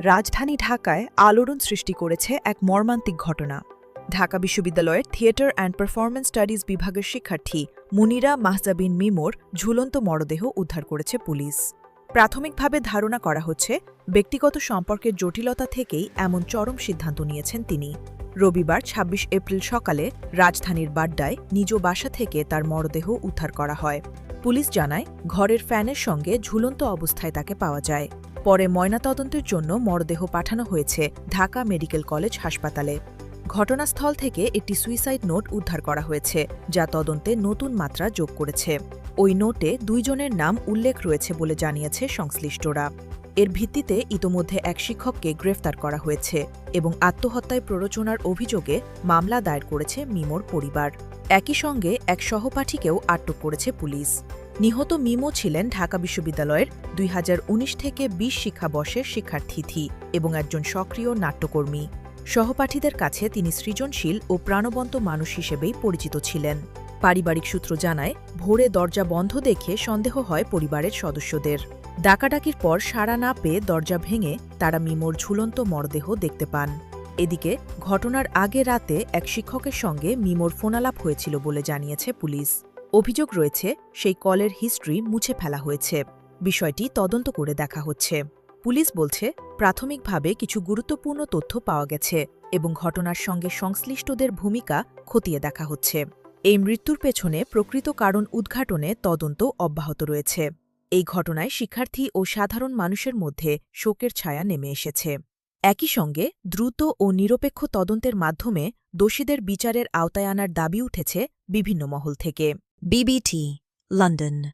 রাজধানী ঢাকায় আলোড়ন সৃষ্টি করেছে এক মর্মান্তিক ঘটনা। ঢাকা বিশ্ববিদ্যালয়ের থিয়েটার অ্যান্ড পারফরম্যান্স স্টাডিজ বিভাগের শিক্ষার্থী মুনিরা মাহজাবিন মিমোর ঝুলন্ত মরদেহ উদ্ধার করেছে পুলিশ। প্রাথমিকভাবে ধারণা করা হচ্ছে, ব্যক্তিগত সম্পর্কের জটিলতা থেকেই এমন চরম সিদ্ধান্ত নিয়েছেন তিনি। রবিবার ২৬ এপ্রিল সকালে রাজধানীর বাড্ডায় নিজ বাসা থেকে তার মরদেহ উদ্ধার করা হয়। পুলিশ জানায়, ঘরের ফ্যানের সঙ্গে ঝুলন্ত অবস্থায় তাকে পাওয়া যায়। পরে ময়নাতদন্তের জন্য মরদেহ পাঠানো হয়েছে ঢাকা মেডিকেল কলেজ হাসপাতালে। ঘটনাস্থল থেকে একটি সুইসাইড নোট উদ্ধার করা হয়েছে, যা তদন্তে নতুন মাত্রা যোগ করেছে। ওই নোটে ২ জনের নাম উল্লেখ রয়েছে বলে জানিয়েছে সংশ্লিষ্টরা। এর ভিত্তিতে ইতোমধ্যে এক শিক্ষককে গ্রেফতার করা হয়েছে এবং আত্মহত্যায় প্ররোচনার অভিযোগে মামলা দায়ের করেছে মিমোর পরিবার। একই সঙ্গে এক সহপাঠীকেও আটক করেছে পুলিশ। নিহত মিমো ছিলেন ঢাকা বিশ্ববিদ্যালয়ের ২০১৯ থেকে ২০ শিক্ষাবর্ষের শিক্ষার্থী এবং একজন সক্রিয় নাট্যকর্মী। সহপাঠীদের কাছে তিনি সৃজনশীল ও প্রাণবন্ত মানুষ হিসেবেই পরিচিত ছিলেন। পারিবারিক সূত্র জানায়, ভোরে দরজা বন্ধ দেখে সন্দেহ হয় পরিবারের সদস্যদের। ডাকাডাকির পর সাড়া না পেয়ে দরজা ভেঙে তারা মিমোর ঝুলন্ত মরদেহ দেখতে পান। এদিকে ঘটনার আগে রাতে এক শিক্ষকের সঙ্গে মিমোর ফোনালাপ হয়েছিল বলে জানিয়েছে পুলিশ। অভিযোগ রয়েছে, সেই কলের হিস্ট্রি মুছে ফেলা হয়েছে। বিষয়টি তদন্ত করে দেখা হচ্ছে। পুলিশ বলছে, প্রাথমিকভাবে কিছু গুরুত্বপূর্ণ তথ্য পাওয়া গেছে এবং ঘটনার সঙ্গে সংশ্লিষ্টদের ভূমিকা খতিয়ে দেখা হচ্ছে। এই মৃত্যুর পেছনে প্রকৃত কারণ উদ্ঘাটনে তদন্ত অব্যাহত রয়েছে। এই ঘটনায় শিক্ষার্থী ও সাধারণ মানুষের মধ্যে শোকের ছায়া নেমে এসেছে। একই সঙ্গে দ্রুত ও নিরপেক্ষ তদন্তের মাধ্যমে দোষীদের বিচারের আওতায় আনার দাবি উঠেছে বিভিন্ন মহল থেকে। BBT, London.